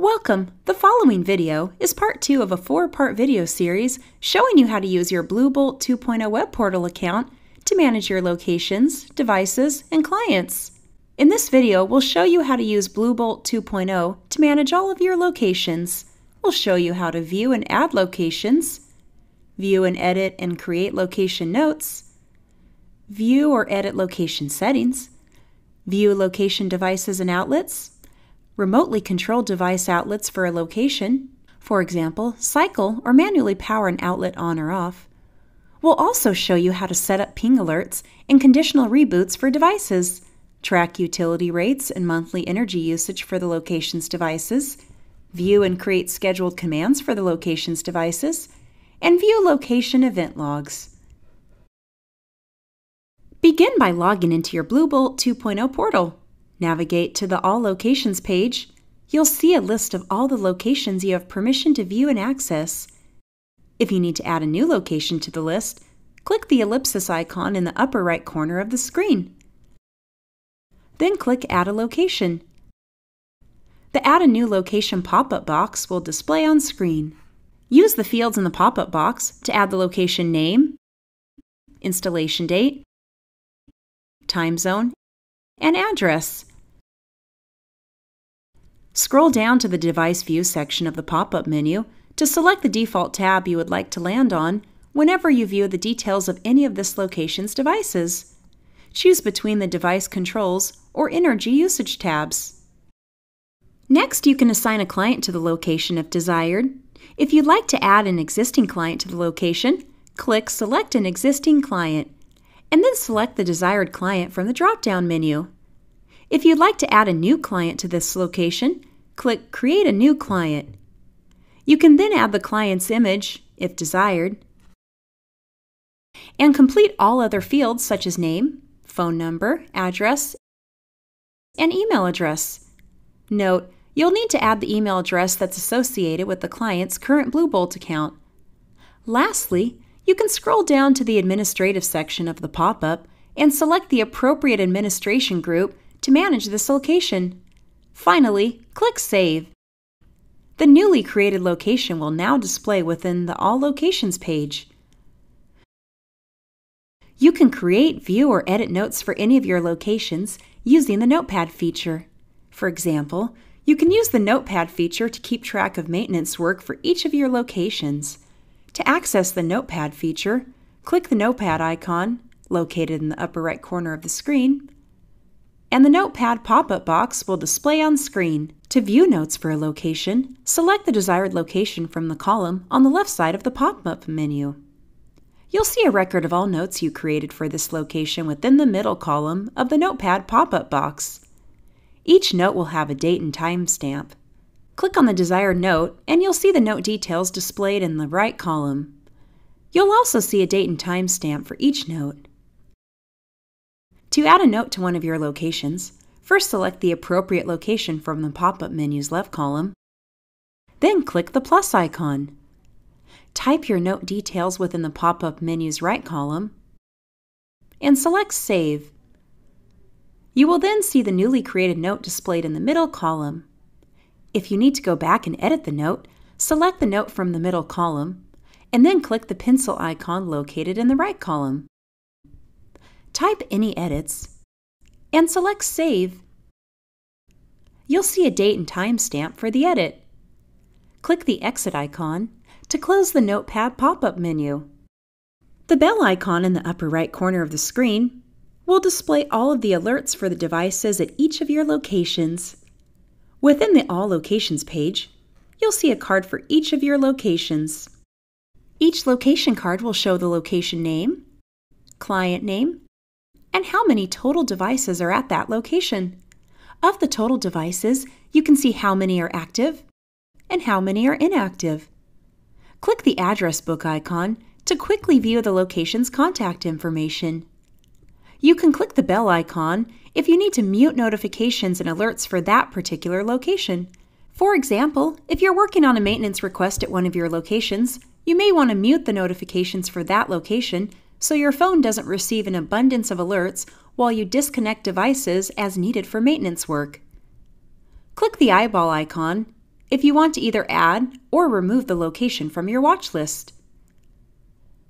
Welcome! The following video is part 2 of a 4-part video series showing you how to use your BlueBolt 2.0 web portal account to manage your locations, devices, and clients. In this video, we'll show you how to use BlueBolt 2.0 to manage all of your locations. We'll show you how to view and add locations, view and edit and create location notes, view or edit location settings, view location devices and outlets, remotely control device outlets for a location, for example, cycle or manually power an outlet on or off. We'll also show you how to set up ping alerts and conditional reboots for devices, track utility rates and monthly energy usage for the location's devices, view and create scheduled commands for the location's devices, and view location event logs. Begin by logging into your BlueBolt 2.0 portal. Navigate to the All Locations page. You'll see a list of all the locations you have permission to view and access. If you need to add a new location to the list, click the ellipsis icon in the upper right corner of the screen. Then click Add a Location. The Add a New Location pop-up box will display on screen. Use the fields in the pop-up box to add the location name, installation date, time zone, and address. Scroll down to the Device View section of the pop-up menu to select the default tab you would like to land on whenever you view the details of any of this location's devices. Choose between the Device Controls or Energy Usage tabs. Next, you can assign a client to the location if desired. If you'd like to add an existing client to the location, click Select an Existing Client, and then select the desired client from the drop-down menu. If you'd like to add a new client to this location, click Create a New Client. You can then add the client's image, if desired, and complete all other fields such as name, phone number, address, and email address. Note, you'll need to add the email address that's associated with the client's current BlueBolt account. Lastly, you can scroll down to the Administrative section of the pop-up and select the appropriate administration group to manage this location. Finally, click Save. The newly created location will now display within the All Locations page. You can create, view, or edit notes for any of your locations using the Notepad feature. For example, you can use the Notepad feature to keep track of maintenance work for each of your locations. To access the Notepad feature, click the Notepad icon, located in the upper right corner of the screen, and the Notepad pop-up box will display on screen. To view notes for a location, select the desired location from the column on the left side of the pop-up menu. You'll see a record of all notes you created for this location within the middle column of the Notepad pop-up box. Each note will have a date and time stamp. Click on the desired note and you'll see the note details displayed in the right column. You'll also see a date and time stamp for each note. To add a note to one of your locations, first select the appropriate location from the pop-up menu's left column. Then click the plus icon. Type your note details within the pop-up menu's right column and select Save. You will then see the newly created note displayed in the middle column. If you need to go back and edit the note, select the note from the middle column and then click the pencil icon located in the right column. Type any edits and select Save. You'll see a date and time stamp for the edit. Click the exit icon to close the Notepad pop-up menu. The bell icon in the upper right corner of the screen will display all of the alerts for the devices at each of your locations. Within the All Locations page, you'll see a card for each of your locations. Each location card will show the location name, client name, and how many total devices are at that location. Of the total devices, you can see how many are active and how many are inactive. Click the address book icon to quickly view the location's contact information. You can click the bell icon if you need to mute notifications and alerts for that particular location. For example, if you're working on a maintenance request at one of your locations, you may want to mute the notifications for that location so your phone doesn't receive an abundance of alerts while you disconnect devices as needed for maintenance work. Click the eyeball icon if you want to either add or remove the location from your watch list.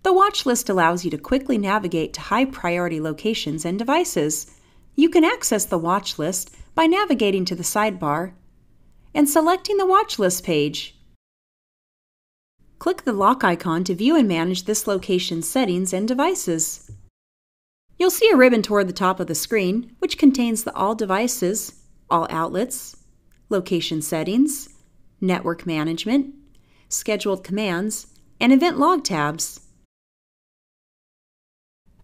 The watch list allows you to quickly navigate to high-priority locations and devices. You can access the watch list by navigating to the sidebar and selecting the watch list page. Click the lock icon to view and manage this location's settings and devices. You'll see a ribbon toward the top of the screen, which contains the All Devices, All Outlets, Location Settings, Network Management, Scheduled Commands, and Event Log tabs.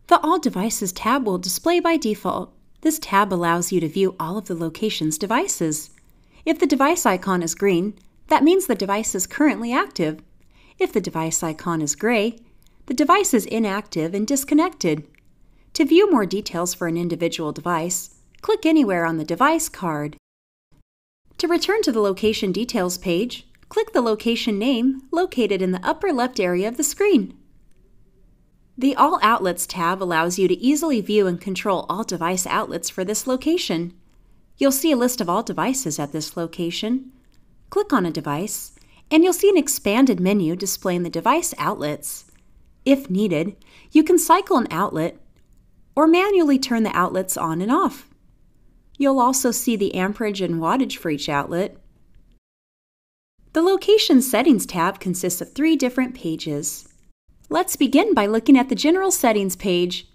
The All Devices tab will display by default. This tab allows you to view all of the location's devices. If the device icon is green, that means the device is currently active. If the device icon is gray, the device is inactive and disconnected. To view more details for an individual device, click anywhere on the device card. To return to the location details page, click the location name located in the upper left area of the screen. The All Outlets tab allows you to easily view and control all device outlets for this location. You'll see a list of all devices at this location. Click on a device, and you'll see an expanded menu displaying the device outlets. If needed, you can cycle an outlet or manually turn the outlets on and off. You'll also see the amperage and wattage for each outlet. The Location Settings tab consists of 3 different pages. Let's begin by looking at the General Settings page.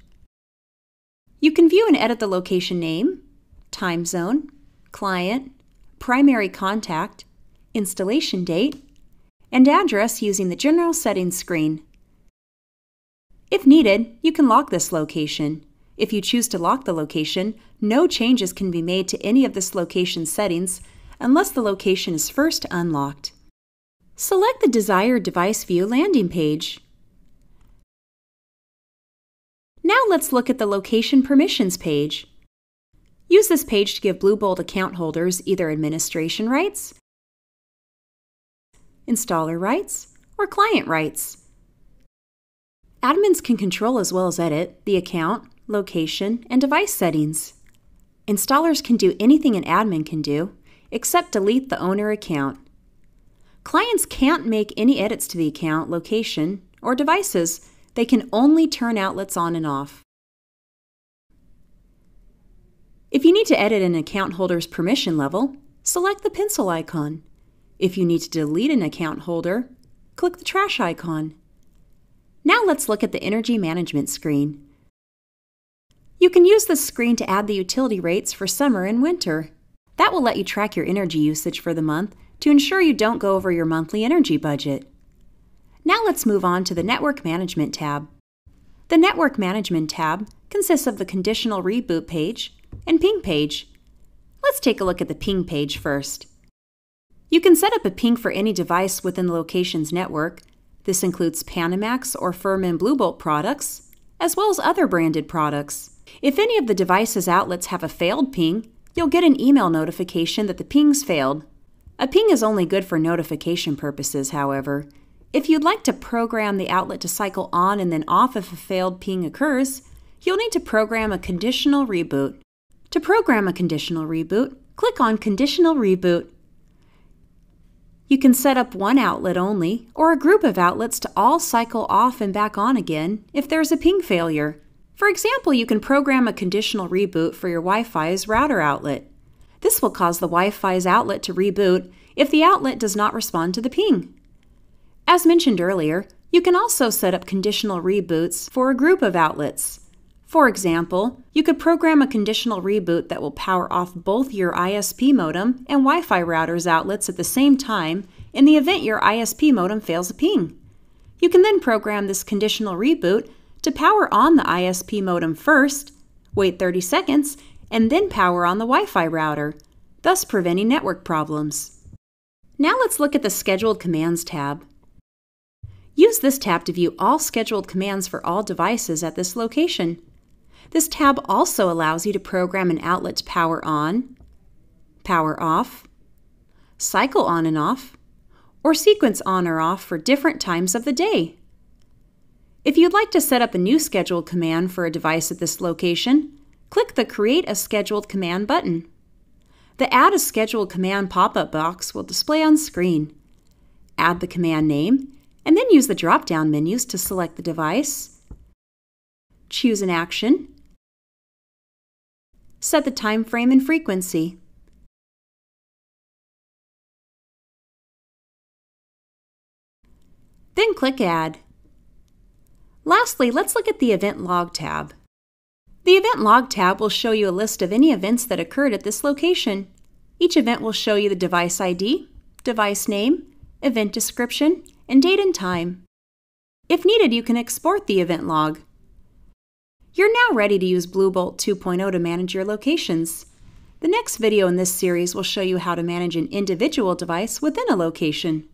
You can view and edit the location name, time zone, client, primary contact, installation date, and address using the General Settings screen. If needed, you can lock this location. If you choose to lock the location, no changes can be made to any of this location's settings unless the location is first unlocked. Select the desired device view landing page. Now let's look at the Location Permissions page. Use this page to give BlueBolt account holders either administration rights, installer rights, or client rights. Admins can control as well as edit the account, location, and device settings. Installers can do anything an admin can do, except delete the owner account. Clients can't make any edits to the account, location, or devices. They can only turn outlets on and off. If you need to edit an account holder's permission level, select the pencil icon. If you need to delete an account holder, click the trash icon. Now let's look at the Energy Management screen. You can use this screen to add the utility rates for summer and winter. That will let you track your energy usage for the month to ensure you don't go over your monthly energy budget. Now let's move on to the Network Management tab. The Network Management tab consists of the Conditional Reboot page and Ping page. Let's take a look at the Ping page first. You can set up a ping for any device within the location's network. This includes Panamax or Furman BlueBolt products, as well as other branded products. If any of the device's outlets have a failed ping, you'll get an email notification that the ping's failed. A ping is only good for notification purposes, however. If you'd like to program the outlet to cycle on and then off if a failed ping occurs, you'll need to program a conditional reboot. To program a conditional reboot, click on Conditional Reboot. You can set up one outlet only or a group of outlets to all cycle off and back on again if there's a ping failure. For example, you can program a conditional reboot for your Wi-Fi's router outlet. This will cause the Wi-Fi's outlet to reboot if the outlet does not respond to the ping. As mentioned earlier, you can also set up conditional reboots for a group of outlets. For example, you could program a conditional reboot that will power off both your ISP modem and Wi-Fi router's outlets at the same time in the event your ISP modem fails a ping. You can then program this conditional reboot to power on the ISP modem first, wait 30 seconds, and then power on the Wi-Fi router, thus preventing network problems. Now let's look at the Scheduled Commands tab. Use this tab to view all scheduled commands for all devices at this location. This tab also allows you to program an outlet to power on, power off, cycle on and off, or sequence on or off for different times of the day. If you'd like to set up a new scheduled command for a device at this location, click the Create a Scheduled Command button. The Add a Schedule command pop-up box will display on screen. Add the command name, and then use the drop-down menus to select the device, choose an action, set the time frame and frequency. Then click Add. Lastly, let's look at the Event Log tab. The Event Log tab will show you a list of any events that occurred at this location. Each event will show you the device ID, device name, event description, and date and time. If needed, you can export the event log. You're now ready to use BlueBolt 2.0 to manage your locations. The next video in this series will show you how to manage an individual device within a location.